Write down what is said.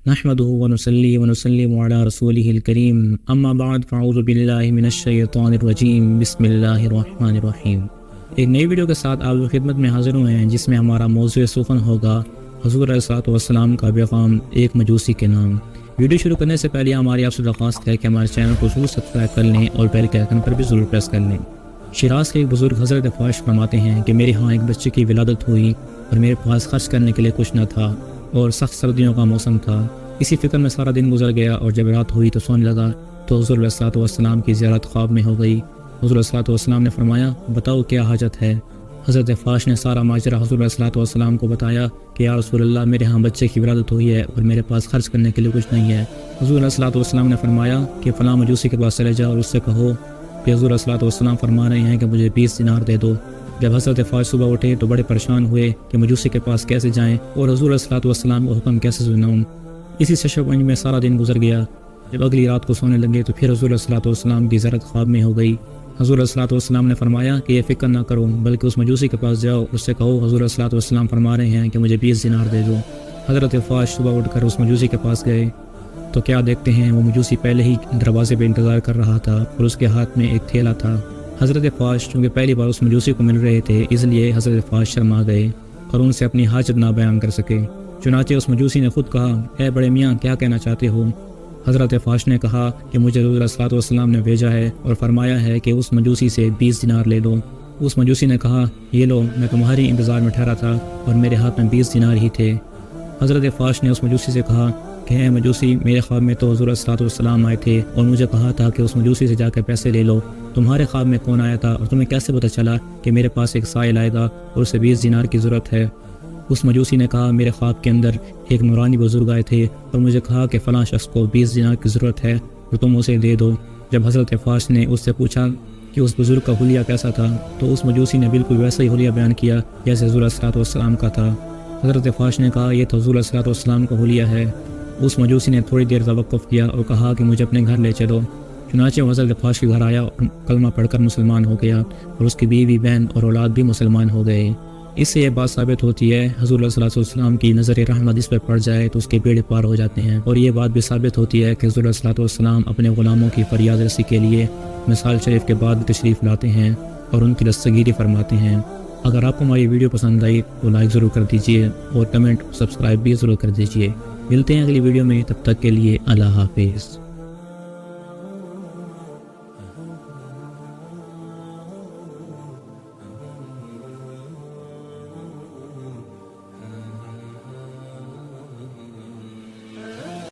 نحمده ونصلي ونسلم على رسوله الكريم اما بعد فاعوذ باللہ من الشیطان الرجیم بسم اللہ الرحمن الرحیم۔ ایک نئی ویڈیو کے ساتھ آپ کی خدمت میں حاضر ہوئے ہیں، جس میں ہمارا موضوع سخن ہوگا حضور علیہ الصلوۃ والسلام کا پیغام ایک مجوسی کے نام۔ ویڈیو شروع کرنے سے پہلے ہماری آپ سے درخواست ہے کہ ہمارے چینل کو ضرور سبسکرائب کر لیں اور بیل کے آئیکن پر بھی ضرور پریس کر لیں۔ شیراز کے ایک بزرگ حضرت فاش فرماتے ہیں کہ میرے ہاں ایک بچے کی ولادت ہوئی اور میرے پاس خرچ کرنے کے لیے کچھ نہ تھا اور سخت سردیوں کا موسم تھا۔ اسی فکر میں سارا دن گزر گیا اور جب رات ہوئی تو سونے لگا تو حضور علیہ الصلوۃ والسلام کی زیارت خواب میں ہو گئی۔ حضور علیہ الصلوۃ والسلام نے فرمایا، بتاؤ کیا حاجت ہے؟ حضرت فاش نے سارا ماجرا حضور علیہ الصلوۃ والسلام کو بتایا کہ یا رسول اللہ، میرے ہاں بچے کی ولادت ہوئی ہے اور میرے پاس خرچ کرنے کے لیے کچھ نہیں ہے۔ حضور علیہ الصلوۃ والسلام نے فرمایا کہ فلاں مجوسی کے پاس چلے جاؤ اور اس سے کہو کہ حضور علیہ الصلوۃ والسلام فرما رہے ہیں کہ مجھے 20 دینار دے دو۔ جب حضرت فاش صبح اٹھے تو بڑے پریشان ہوئے کہ مجوسی کے پاس کیسے جائیں اور حضور علیہ الصلوۃ والسلام کا حکم کیسے سناؤں۔ اسی ششپنج میں سارا دن گزر گیا۔ جب اگلی رات کو سونے لگے تو پھر حضور علیہ الصلوۃ والسلام کی زیارت خواب میں ہو گئی۔ حضور علیہ الصلوۃ والسلام نے فرمایا کہ یہ فکر نہ کرو، بلکہ اس مجوسی کے پاس جاؤ، اس سے کہو حضور علیہ الصلوۃ والسلام فرما رہے ہیں کہ مجھے 20 دینار دے دو۔ حضرت فاش صبح اٹھ کر اس مجوسی کے پاس گئے تو کیا دیکھتے ہیں، وہ مجوسی پہلے ہی دروازے پہ انتظار کر رہا تھا اور اس کے ہاتھ میں ایک تھیلا تھا۔ حضرت فاش چونکہ پہلی بار اس مجوسی کو مل رہے تھے، اس لیے حضرت فاش شرما گئے اور ان سے اپنی حاجت نہ بیان کر سکے۔ چنانچہ اس مجوسی نے خود کہا، اے بڑے میاں، کیا کہنا چاہتے ہو؟ حضرت فاش نے کہا کہ مجھے حضور علیہ الصلوۃ والسلام نے بھیجا ہے اور فرمایا ہے کہ اس مجوسی سے 20 دینار لے لو۔ اس مجوسی نے کہا، یہ لو، میں تمہاری انتظار میں ٹھہرا تھا اور میرے ہاتھ میں 20 دینار ہی تھے۔ حضرت فاش نے اس مجوسی سے کہا کہ اے مجوسی، میرے خواب میں تو حضور علیہ الصلوۃ والسلام آئے تھے اور مجھے کہا تھا کہ اس مجوسی سے جا کے پیسے لے لو۔ تمہارے خواب میں کون آیا تھا اور تمہیں کیسے پتہ چلا کہ میرے پاس ایک سائل آئے گا اور اسے 20 دینار کی ضرورت ہے؟ اس مجوسی نے کہا، میرے خواب کے اندر ایک نورانی بزرگ آئے تھے اور مجھے کہا کہ فلاں شخص کو 20 دینار کی ضرورت ہے تو تم اسے دے دو۔ جب حضرت فاش نے اس سے پوچھا کہ اس بزرگ کا حلیہ کیسا تھا تو اس مجوسی نے بالکل ویسا ہی حلیہ بیان کیا جیسے حضور علیہ الصلوۃ والسلام کا تھا۔ حضرت فاش نے کہا، یہ تو حضور علیہ الصلوۃ والسلام کا حلیہ ہے۔ اس مجوسی نے تھوڑی دیر توقف کیا اور کہا کہ مجھے اپنے گھر لے چلو۔ چنانچہ وہ حضرت فاش کے گھر آیا اور کلمہ پڑھ کر مسلمان ہو گیا اور اس کی بیوی، بہن اور اولاد بھی مسلمان ہو گئے۔ اس سے یہ بات ثابت ہوتی ہے، حضور علیہ الصلوۃ والسلام کی نظر رحمت اس پر پڑ جائے تو اس کے بیڑے پار ہو جاتے ہیں، اور یہ بات بھی ثابت ہوتی ہے کہ حضور علیہ الصلوۃ والسلام اپنے غلاموں کی فریاد رسی کے لیے مثال شریف کے بعد تشریف لاتے ہیں اور ان کی دستگیری فرماتے ہیں۔ اگر آپ کو ہماری ویڈیو پسند آئی تو لائک ضرور کر دیجیے اور کمنٹ سبسکرائب بھی ضرور کر دیجیے۔ ملتے ہیں اگلی ویڈیو میں، تب تک کے لیے اللہ حافظ۔